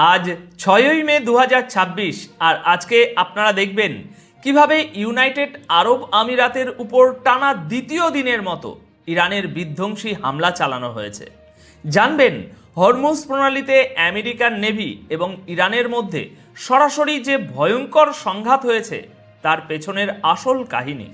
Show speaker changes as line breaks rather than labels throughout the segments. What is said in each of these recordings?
আজ 6ই মে 2026 আর আজকে আপনারা দেখবেন কিভাবে ইউনাইটেড আরব আমিরাতের উপর টানা দ্বিতীয় দিনের মতো ইরানের বিধ্বংসী হামলা চালানো হয়েছে। জানবেন হরমুজ প্রণালীতে আমেরিকার নেভি এবং ইরানের মধ্যে সরাসরি যে ভয়ঙ্কর সংঘাত হয়েছে তার পেছনের আসল কাহিনী।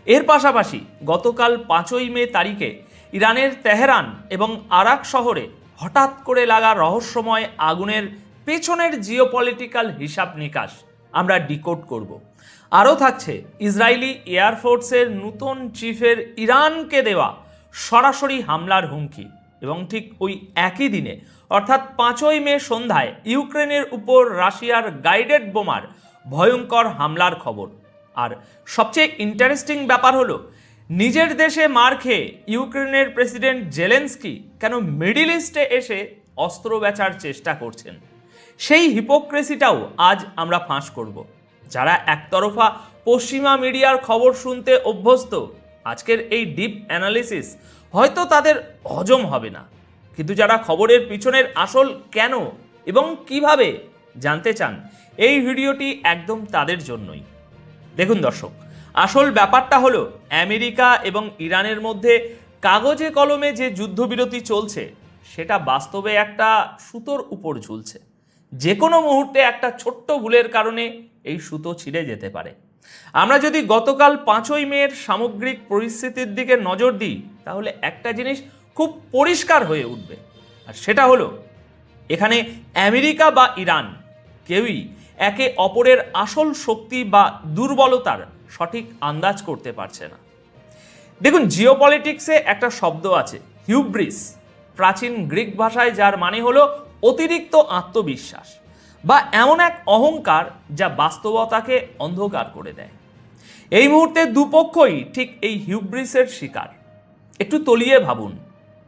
এর পাশাপাশি গতকাল 5ই মে তারিখে ইরানের তেহরান এবং আরাক শহরে হঠাৎ করে লাগা রহস্যময় আগুনের পেছনের জিওপলিটিক্যাল হিসাব নিকাশ আমরা ডিকোড করব। আরও থাকছে ইসরায়েলি এয়ারফোর্সের নতুন চিফের ইরানকে দেওয়া সরাসরি হামলার হুমকি এবং ঠিক ওই একই দিনে অর্থাৎ 5ই মে সন্ধ্যায় ইউক্রেনের উপর রাশিয়ার গাইডেড বোমার ভয়ঙ্কর হামলার খবর। আর সবচেয়ে ইন্টারেস্টিং ব্যাপার হলো নিজের দেশে মার খেয়ে ইউক্রেনের প্রেসিডেন্ট জেলেনস্কি কেন মিডল ইস্টে এসে অস্ত্র বেচার চেষ্টা করছেন, সেই হিপোক্রেসিটাও আজ আমরা ফাঁস করব। যারা একতরফা পশ্চিমা মিডিয়ার খবর শুনতে অভ্যস্ত, আজকের এই ডিপ অ্যানালিসিস হয়তো তাদের হজম হবে না, কিন্তু যারা খবরের পিছনের আসল কেন এবং কিভাবে জানতে চান, এই ভিডিওটি একদম তাদের জন্যই। দেখুন দর্শক, আসল ব্যাপারটা হলো আমেরিকা এবং ইরানের মধ্যে কাগজে কলমে যে যুদ্ধবিরতি চলছে সেটা বাস্তবে একটা সুতোর উপর ঝুলছে। যে কোনো মুহূর্তে একটা ছোট্ট ভুলের কারণে এই সুতো ছিঁড়ে যেতে পারে। আমরা যদি গতকাল 5ই মের সামগ্রিক পরিস্থিতির দিকে নজর দিই, তাহলে একটা জিনিস খুব পরিষ্কার হয়ে উঠবে, আর সেটা হলো এখানে আমেরিকা বা ইরান কেউই একে অপরের আসল শক্তি বা দুর্বলতার সঠিক আন্দাজ করতে পারছে না। দেখুন, জিওপলিটিক্সে একটা শব্দ আছে হিউব্রিস, প্রাচীন গ্রিক ভাষায় যার মানে হলো অতিরিক্ত আত্মবিশ্বাস বা এমন এক অহংকার যা বাস্তবতাকে অন্ধকার করে দেয়। এই মুহূর্তে দুপক্ষই ঠিক এই হিউব্রিসের শিকার। একটু তলিয়ে ভাবুন,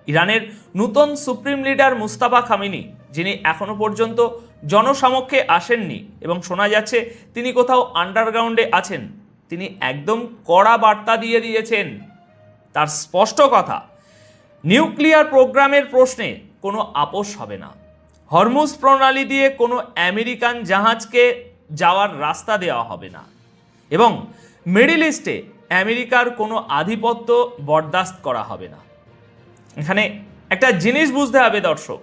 ইরানের নূতন সুপ্রিম লিডার মুস্তাফা খামেনি, যিনি এখনো পর্যন্ত জনসমক্ষে আসেননি এবং শোনা যাচ্ছে তিনি কোথাও আন্ডারগ্রাউন্ডে আছেন, তিনি একদম কড়া বার্তা দিয়ে দিয়েছেন। তার স্পষ্ট কথা, নিউক্লিয়ার প্রোগ্রামের প্রশ্নে কোনো আপোষ হবে না, হরমুজ প্রণালী দিয়ে কোনো আমেরিকান জাহাজকে যাওয়ার রাস্তা দেওয়া হবে না এবং মিডল ইস্টে আমেরিকার কোনো আধিপত্য বরদাস্ত করা হবে না। এখানে একটা জিনিস বুঝতে হবে দর্শক,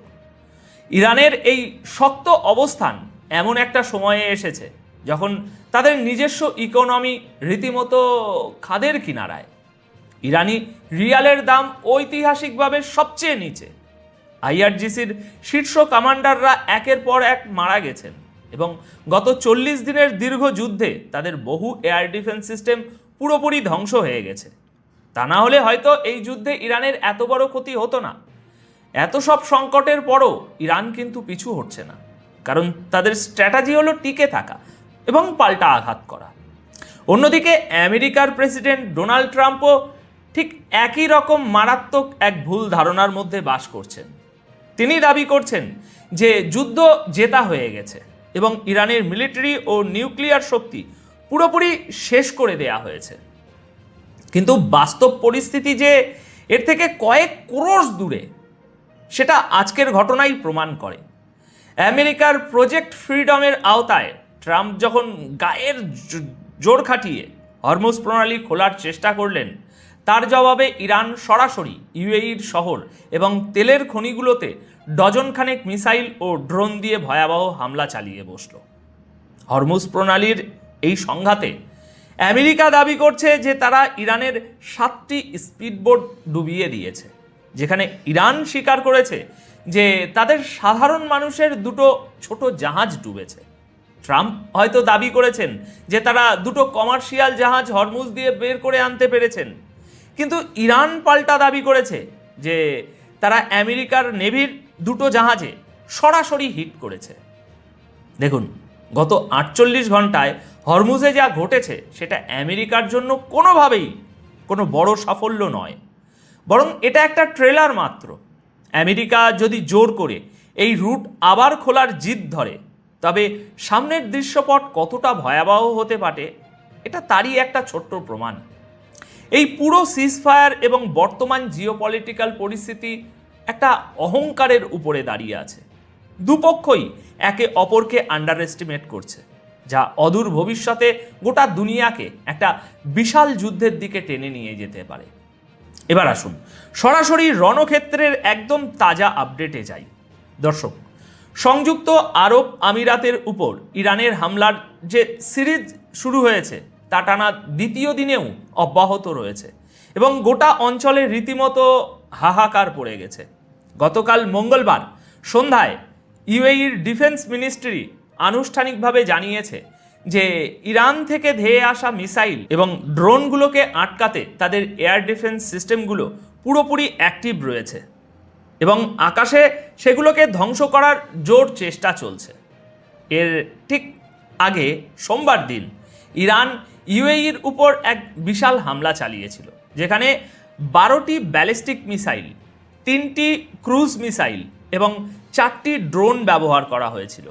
ইরানের এই শক্ত অবস্থান এমন একটা সময়ে এসেছে যখন তাদের নিজস্ব ইকোনমি রীতিমতো খাদের কিনারায়। ইরানি রিয়ালের দাম ঐতিহাসিকভাবে সবচেয়ে নিচে। আইআরজিসির শীর্ষ কমান্ডাররা একের পর এক মারা গেছেন এবং গত 40 দিনের দীর্ঘ যুদ্ধে তাদের বহু এয়ার ডিফেন্স সিস্টেম পুরোপুরি ধ্বংস হয়ে গেছে। তা না হলে হয়তো এই যুদ্ধে ইরানের এত বড় ক্ষতি হতো না। এত সব সংকটের পরও ইরান কিন্তু পিছু হটছে না, কারণ তাদের স্ট্র্যাটেজি হলো টিকে থাকা এবং পাল্টা আঘাত করা। অন্যদিকে আমেরিকার প্রেসিডেন্ট ডোনাল্ড ট্রাম্পও ঠিক একই রকম মারাত্মক এক ভুল ধারণার মধ্যে বাস করছেন। তিনি দাবি করছেন যে যুদ্ধ জেতা হয়ে গেছে এবং ইরানের মিলিটারি ও নিউক্লিয়ার শক্তি পুরোপুরি শেষ করে দেয়া হয়েছে। কিন্তু বাস্তব পরিস্থিতি যে এর থেকে কয়েক ক্রোশ দূরে, সেটা আজকের ঘটনাই প্রমাণ করে। আমেরিকার প্রজেক্ট ফ্রিডমের আওতায় ট্রাম্প যখন গায়ের জোর খাটিয়ে হরমুজ প্রণালী খোলার চেষ্টা করলেন, তার জবাবে ইরান সরাসরি ইউএইর শহর এবং তেলের খনিগুলোতে ডজনখানেক মিসাইল ও ড্রোন দিয়ে ভয়াবহ হামলা চালিয়ে বসল। হরমুজ প্রণালীর এই সংঘাতে আমেরিকা দাবি করছে যে তারা ইরানের 7টি স্পিডবোট ডুবিয়ে দিয়েছে, যেখানে ইরান স্বীকার করেছে যে তাদের সাধারণ মানুষের 2টো ছোট জাহাজ ডুবেছে। ট্রাম্প হয়তো দাবি করেছেন যে তারা 2টো কমার্শিয়াল জাহাজ হরমুজ দিয়ে বের করে আনতে পেরেছেন, কিন্তু ইরান পাল্টা দাবি করেছে যে তারা আমেরিকার নেভির 2টো জাহাজে সরাসরি হিট করেছে। দেখুন, গত 48 ঘন্টায় হরমুজে যা ঘটেছে সেটা আমেরিকার জন্য কোনোভাবেই কোনো বড় সাফল্য নয়, বরং এটা একটা ট্রেলার মাত্র। আমেরিকা যদি জোর করে এই রুট আবার খোলার জিদ ধরে, তবে সামনের দৃশ্যপট কতটা ভয়াবহ হতে পারে এটা তারই একটা ছোট্ট প্রমাণ। এই পুরো সিজফায়ার এবং বর্তমান জিওপলিটিক্যাল পরিস্থিতি একটা অহংকারের উপরে দাঁড়িয়ে আছে। দুপক্ষই একে অপরকে আন্ডার এস্টিমেট করছে, যা অদূর ভবিষ্যতে গোটা দুনিয়াকে একটা বিশাল যুদ্ধের দিকে টেনে নিয়ে যেতে পারে। এবার আসুন সরাসরি রণক্ষেত্রের একদম তাজা আপডেটে যাই। দর্শক, সংযুক্ত আরব আমিরাতের উপর ইরানের হামলার যে সিরিজ শুরু হয়েছে তা টানা দ্বিতীয় দিনেও অব্যাহত রয়েছে এবং গোটা অঞ্চলে রীতিমতো হাহাকার পড়ে গেছে। গতকাল মঙ্গলবার সন্ধ্যায় ইউএইর ডিফেন্স মিনিস্ট্রি আনুষ্ঠানিকভাবে জানিয়েছে যে ইরান থেকে ধেয়ে আসা মিসাইল এবং ড্রোনগুলোকে আটকাতে তাদের এয়ার ডিফেন্স সিস্টেমগুলো পুরোপুরি অ্যাক্টিভ রয়েছে এবং আকাশে সেগুলোকে ধ্বংস করার জোর চেষ্টা চলছে। এর ঠিক আগে সোমবার দিন ইরান ইউএইর উপর এক বিশাল হামলা চালিয়েছিল, যেখানে 12টি ব্যালিস্টিক মিসাইল, 3টি ক্রুজ মিসাইল এবং 4টি ড্রোন ব্যবহার করা হয়েছিল।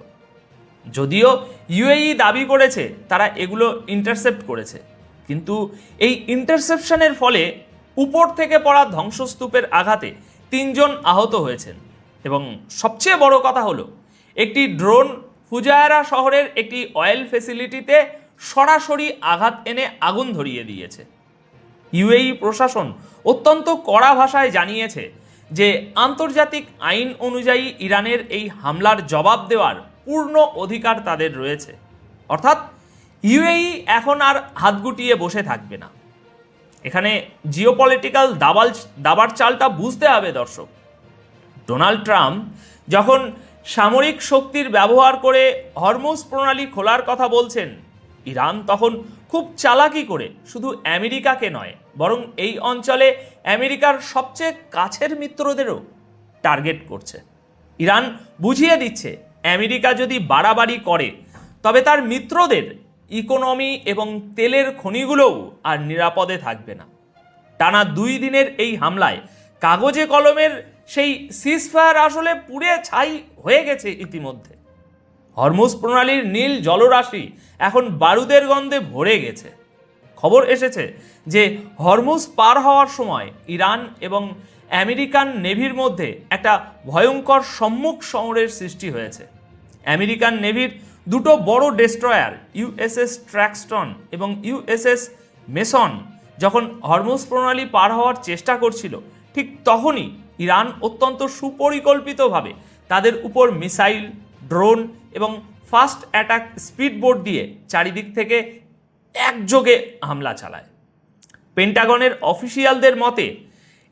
যদিও ইউএই দাবি করেছে তারা এগুলো ইন্টারসেপ্ট করেছে, কিন্তু এই ইন্টারসেপশনের ফলে উপর থেকে পড়া ধ্বংসস্তূপের আঘাতে 3 জন আহত হয়েছেন এবং সবচেয়ে বড় কথা হলো একটি ড্রোন ফুজায়রা শহরের একটি অয়েল ফেসিলিটিতে সরাসরি আঘাত এনে আগুন ধরিয়ে দিয়েছে। ইউএই প্রশাসন অত্যন্ত কড়া ভাষায় জানিয়েছে যে আন্তর্জাতিক আইন অনুযায়ী ইরানের এই হামলার জবাব দেওয়ার পূর্ণ অধিকার তাদের রয়েছে। অর্থাৎ ইউএই এখন আর হাত গুটিয়ে বসে থাকবে না। এখানে জিওপলিটিক্যাল দাবার চালটা বুঝতে হবে দর্শক। ডোনাল্ড ট্রাম্প যখন সামরিক শক্তির ব্যবহার করে হরমুজ প্রণালী খোলার কথা বলছেন, ইরান তখন খুব চালাকি করে শুধু আমেরিকাকে নয়, বরং এই অঞ্চলে আমেরিকার সবচেয়ে কাছের মিত্রদেরও টার্গেট করছে। ইরান বুঝিয়ে দিচ্ছে আমেরিকা যদি বাড়াবাড়ি করে তবে তার মিত্রদের ইকোনমি এবং তেলের খনিগুলোও আর নিরাপদে থাকবে না। টানা 2 দিনের এই হামলায় কাগজে কলমের সেই সিজফায়ার আসলে পুড়ে ছাই হয়ে গেছে ইতিমধ্যে। হরমুজ প্রণালীর নীল জলরাশি এখন বারুদের গন্ধে ভরে গেছে। খবর এসেছে যে হরমুজ পার হওয়ার সময় ইরান এবং আমেরিকান নেভির মধ্যে একটা ভয়ঙ্কর সম্মুখ সমরের সৃষ্টি হয়েছে। আমেরিকান নেভির 2টো বড় ডেস্ট্রয়ার ইউএসএস ট্র্যাক্সটন এবং ইউএসএস মেসন যখন হরমুজ প্রণালী পার হওয়ার চেষ্টা করছিল, ঠিক তখনই ইরান অত্যন্ত সুপরিকল্পিতভাবে তাদের উপর মিসাইল, ড্রোন এবং ফাস্ট অ্যাটাক স্পিডবোট দিয়ে চারিদিক থেকে একযোগে হামলা চালায়। পেন্টাগনের অফিসিয়ালদের মতে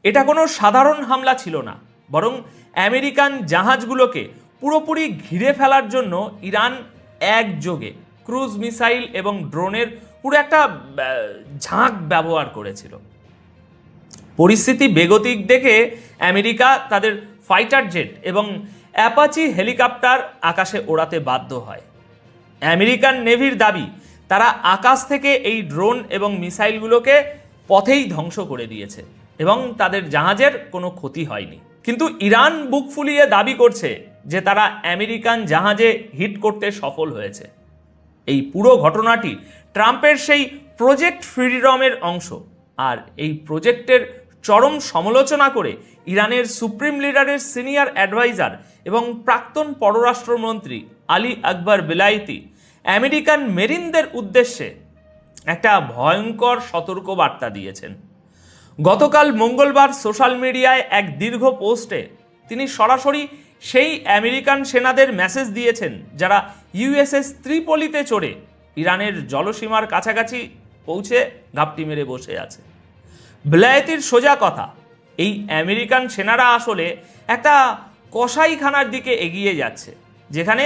এটা কোনো সাধারণ হামলা ছিল না, বরং আমেরিকান জাহাজগুলোকে পুরোপুরি ঘিরে ফেলার জন্য ইরান একযোগে ক্রুজ মিসাইল এবং ড্রোনের পুরো একটা ঝাঁক ব্যবহার করেছিল। পরিস্থিতি বেগতিক দেখে আমেরিকা তাদের ফাইটার জেট এবং অ্যাপাচি হেলিকপ্টার আকাশে ওড়াতে বাধ্য হয়। আমেরিকান নেভির দাবি তারা আকাশ থেকে এই ড্রোন এবং মিসাইলগুলোকে পথেই ধ্বংস করে দিয়েছে এবং তাদের জাহাজের কোনো ক্ষতি হয়নি। কিন্তু ইরান বুক ফুলিয়ে দাবি করছে যে তারা আমেরিকান জাহাজে হিট করতে সফল হয়েছে। এই পুরো ঘটনাটি ট্রাম্পের সেই প্রজেক্ট ফ্রিডমের অংশ, আর এই প্রজেক্টের চরম সমালোচনা করে ইরানের সুপ্রিম লিডারের সিনিয়র অ্যাডভাইজার এবং প্রাক্তন পররাষ্ট্রমন্ত্রী আলী আকবর বেলায়েতি আমেরিকান মেরিনদের উদ্দেশ্যে একটা ভয়ঙ্কর সতর্কবার্তা দিয়েছেন। গতকাল মঙ্গলবার সোশ্যাল মিডিয়ায় এক দীর্ঘ পোস্টে তিনি সরাসরি সেই আমেরিকান সেনাদের মেসেজ দিয়েছেন যারা ইউএসএস ত্রিপলিতে চড়ে ইরানের জলসীমার কাছাকাছি পৌঁছে ঘাপটি মেরে বসে আছে। বেলায়েতির সোজা কথা, এই আমেরিকান সেনারা আসলে একটা কসাইখানার দিকে এগিয়ে যাচ্ছে, যেখানে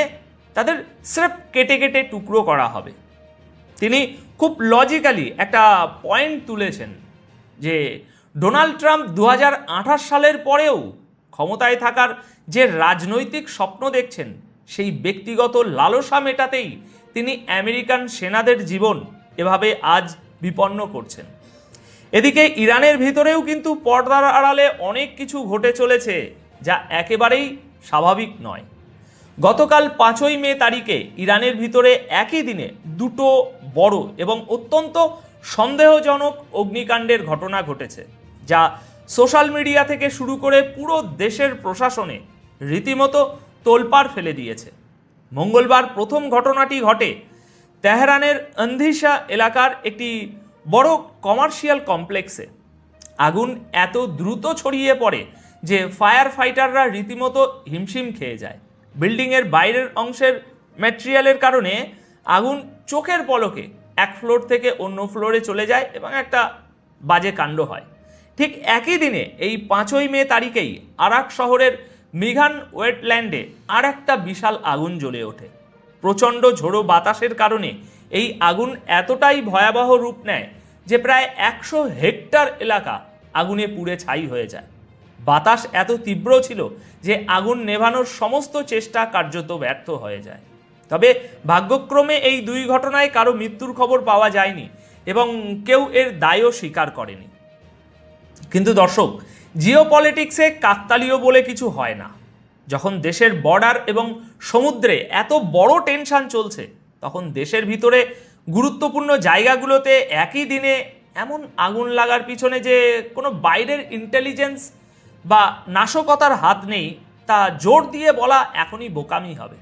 তাদের স্রেফ কেটে কেটে টুকরো করা হবে। তিনি খুব লজিক্যালি একটা পয়েন্ট তুলেছেন যে ডোনাল্ড ট্রাম্প 2028 সালের পরেও ক্ষমতায় থাকার যে রাজনৈতিক স্বপ্ন দেখছেন, সেই ব্যক্তিগত লালসা মেটাতেই তিনি আমেরিকান সেনাদের জীবন এভাবে আজ বিপন্ন করছেন। এদিকে ইরানের ভিতরেও কিন্তু পর্দার আড়ালে অনেক কিছু ঘটে চলেছে, যা একেবারেই স্বাভাবিক নয়। গতকাল 5ই মে তারিখে ইরানের ভিতরে একই দিনে 2টো বড় এবং অত্যন্ত সন্দেহজনক অগ্নিকাণ্ডের ঘটনা ঘটেছে, যা সোশ্যাল মিডিয়া থেকে শুরু করে পুরো দেশের প্রশাসনে রীতিমতো তোলপাড় ফেলে দিয়েছে। মঙ্গলবার প্রথম ঘটনাটি ঘটে তেহরানের আন্দিশা এলাকার একটি বড় কমার্শিয়াল কমপ্লেক্সে। আগুন এত দ্রুত ছড়িয়ে পড়ে যে ফায়ার ফাইটাররা রীতিমতো হিমশিম খেয়ে যায়। বিল্ডিংয়ের বাইরের অংশের ম্যাটেরিয়ালের কারণে আগুন চোখের পলকে এক ফ্লোর থেকে অন্য ফ্লোরে চলে যায় এবং একটা বাজে কাণ্ড হয়। ঠিক একই দিনে এই 5ই মে তারিখেই আরাক শহরের মিঘান ওয়েটল্যান্ডে আর একটা বিশাল আগুন জ্বলে ওঠে। প্রচণ্ড ঝোড়ো বাতাসের কারণে এই আগুন এতটাই ভয়াবহ রূপ নেয় যে প্রায় 100 হেক্টর এলাকা আগুনে পুড়ে ছাই হয়ে যায়। বাতাস এত তীব্র ছিল যে আগুন নেভানোর সমস্ত চেষ্টা কার্যত ব্যর্থ হয়ে যায়। তবে ভাগ্যক্রমে এই দুই ঘটনায় কারো মৃত্যুর খবর পাওয়া যায়নি এবং কেউ এর দায়ও স্বীকার করেনি। কিন্তু দর্শক, জিওপলিটিক্সে কাকতালীয় বলে কিছু হয় না। যখন দেশের বর্ডার এবং সমুদ্রে এত বড় টেনশন চলছে, তখন দেশের ভিতরে গুরুত্বপূর্ণ জায়গাগুলোতে একই দিনে এমন আগুন লাগার পিছনে যে কোনো বাইরের ইন্টেলিজেন্স বা নাশকতার হাত নেই, তা জোর দিয়ে বলা এখনই বোকামি হবে।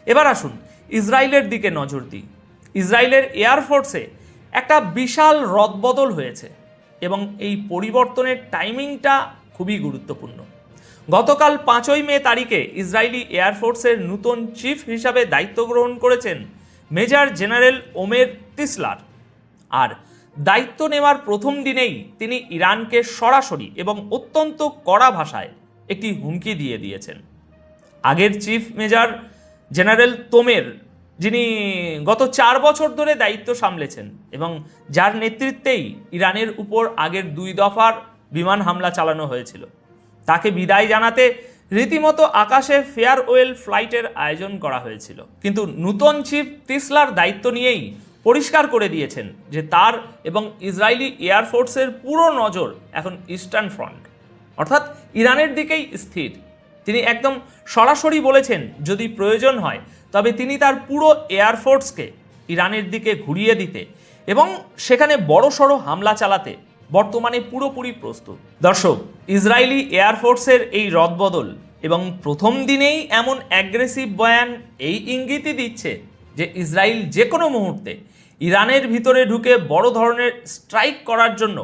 এবার আসুন ইসরায়েলের দিকে নজর দিই। ইসরায়েলের এয়ারফোর্সে একটা বিশাল রদবদল হয়েছে এবং এই পরিবর্তনের টাইমিংটা খুবই গুরুত্বপূর্ণ। গতকাল 5ই মে তারিখে ইসরায়েলি এয়ারফোর্সের নতুন চিফ হিসাবে দায়িত্ব গ্রহণ করেছেন মেজর জেনারেল ওমের তিসলার। আর দায়িত্ব নেওয়ার প্রথম দিনেই তিনি ইরানকে সরাসরি এবং অত্যন্ত কড়া ভাষায় একটি হুমকি দিয়ে দিয়েছেন। আগের চিফ মেজর জেনারেল তোমের, যিনি গত 4 বছর ধরে দায়িত্ব সামলেছেন এবং যার নেতৃত্বেই ইরানের উপর আগের 2 দফার বিমান হামলা চালানো হয়েছিল, তাকে বিদায় জানাতে রীতিমতো আকাশে ফেয়ারওয়েল ফ্লাইটের আয়োজন করা হয়েছিল। কিন্তু নূতন চিফ তিসলার দায়িত্ব নিয়েই পরিষ্কার করে দিয়েছেন যে তার এবং ইসরায়েলি এয়ারফোর্সের পুরো নজর এখন ইস্টার্ন ফ্রন্ট, অর্থাৎ ইরানের দিকেই স্থির। তিনি একদম সরাসরি বলেছেন যদি প্রয়োজন হয় তবে তিনি তার পুরো এয়ারফোর্সকে ইরানের দিকে ঘুরিয়ে দিতে এবং সেখানে বড়সড় হামলা চালাতে বর্তমানে পুরোপুরি প্রস্তুত। দর্শক, ইসরায়েলি এয়ারফোর্সের এই রদবদল এবং প্রথম দিনেই এমন অ্যাগ্রেসিভ বয়ান এই ইঙ্গিতই দিচ্ছে যে ইসরায়েল যে কোনো মুহূর্তে ইরানের ভিতরে ঢুকে বড় ধরনের স্ট্রাইক করার জন্য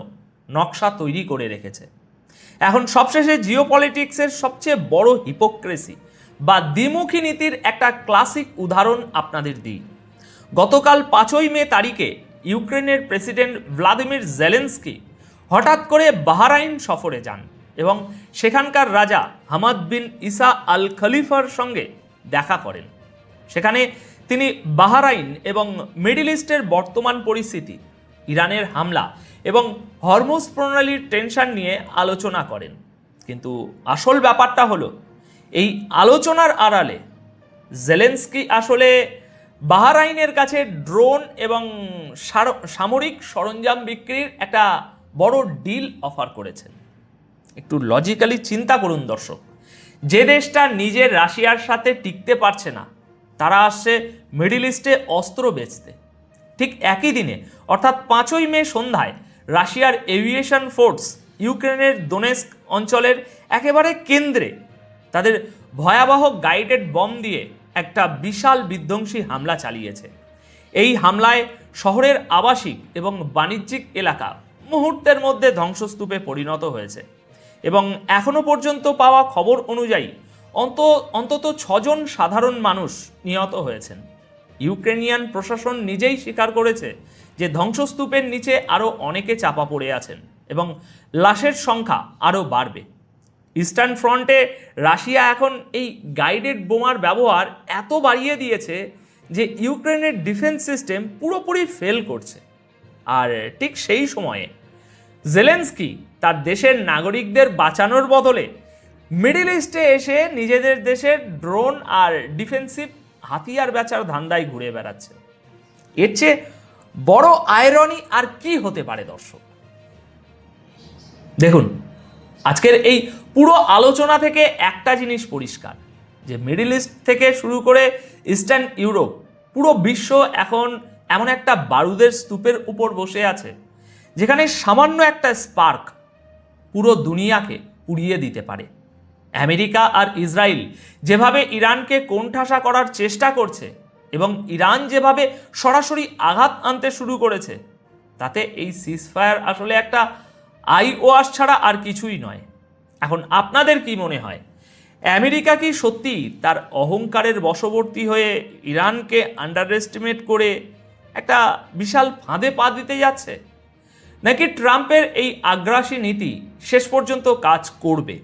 নকশা তৈরি করে রেখেছে। এখন সবশেষে জিওপলিটিক্সের সবচেয়ে বড় হিপোক্রেসি বা দ্বিমুখী নীতির একটা ক্লাসিক উদাহরণ আপনাদের দিই। গতকাল 5ই মে তারিখে ইউক্রেনের প্রেসিডেন্ট ভ্লাদিমির জেলেনস্কি হঠাৎ করে বাহরাইন সফরে যান এবং সেখানকার রাজা হামাদ বিন ইসা আল খলিফার সঙ্গে দেখা করেন। সেখানে তিনি বাহরাইন এবং মিডল ইস্টের বর্তমান পরিস্থিতি, ইরানের হামলা এবং হরমুজ প্রণালীর টেনশন নিয়ে আলোচনা করেন। কিন্তু আসল ব্যাপারটা হলো, এই আলোচনার আড়ালে জেলেনস্কি আসলে বাহরাইনের কাছে ড্রোন এবং সামরিক সরঞ্জাম বিক্রির একটা বড় ডিল অফার করেছেন। একটু লজিক্যালি চিন্তা করুন দর্শক, যে দেশটা নিজের রাশিয়ার সাথে টিকতে পারছে না, তারা আসছে মিডল ইস্টে অস্ত্র বেচতে। ঠিক একই দিনে অর্থাৎ 5ই মে সন্ধ্যায় রাশিয়ার এভিয়েশন ফোর্স ইউক্রেনের দোনেস্ক অঞ্চলের একেবারে কেন্দ্রে তাদের ভয়াবহ গাইডেড বম দিয়ে একটা বিশাল বিধ্বংসী হামলা চালিয়েছে। এই হামলায় শহরের আবাসিক এবং বাণিজ্যিক এলাকা মুহূর্তের মধ্যে ধ্বংসস্তূপে পরিণত হয়েছে এবং এখনো পর্যন্ত পাওয়া খবর অনুযায়ী অন্তত 6 জন সাধারণ মানুষ নিহত হয়েছেন। ইউক্রেনিয়ান প্রশাসন নিজেই স্বীকার করেছে যে ধ্বংসস্তূপের নিচে আরও অনেকে চাপা পড়ে আছেন এবং লাশের সংখ্যা আরও বাড়বে। ইস্টার্ন ফ্রন্টে রাশিয়া এখন এই গাইডেড বোমার ব্যবহার এত বাড়িয়ে দিয়েছে যে ইউক্রেনের ডিফেন্স সিস্টেম পুরোপুরি ফেল করছে। আর ঠিক সেই সময়ে জেলেনস্কি তার দেশের নাগরিকদের বাঁচানোর বদলে মিডল ইস্টে এসে নিজেদের দেশের ড্রোন আর ডিফেন্সিভ হাতিয়ার বেচার ধান্দায় ঘুরে বেড়াচ্ছে। এর চেয়ে বড় আয়রনি আর কি হতে পারে দর্শক? দেখুন, আজকের এই পুরো আলোচনা থেকে একটা জিনিস পরিষ্কার, যে মিডল ইস্ট থেকে শুরু করে ইস্টার্ন ইউরোপ, পুরো বিশ্ব এখন এমন একটা বারুদের স্তূপের উপর বসে আছে যেখানে সামান্য একটা স্পার্ক পুরো দুনিয়াকে পুড়িয়ে দিতে পারে। আমেরিকা আর ইসরায়েল যেভাবে ইরানকে কোণঠাসা করার চেষ্টা করছে এবং ইরান যেভাবে সরাসরি আঘাত আনতে শুরু করেছে, তাতে এই সিজফায়ার আসলে একটা আই ওয়াশ ছাড়া আর কিছুই নয়। এখন আপনাদের কি মনে হয়, আমেরিকা কি সত্যি তার অহংকারের বশবর্তী হয়ে ইরানকে আন্ডার এস্টিমেট করে একটা বিশাল ফাঁদে পা দিতে যাচ্ছে, নাকি ট্রাম্পের এই আগ্রাসী নীতি শেষ পর্যন্ত কাজ করবে?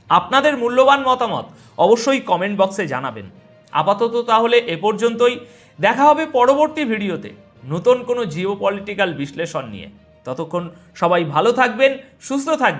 আপনাদের মূল্যবান মতামত অবশ্যই কমেন্ট বক্সে জানাবেন। আপাতত তাহলে এ পর্যন্তই। দেখা হবে পরবর্তী ভিডিওতে নতুন কোনো জিওপলিটিক্যাল বিশ্লেষণ নিয়ে। ততক্ষণ সবাই ভালো থাকবেন, সুস্থ থাকবেন।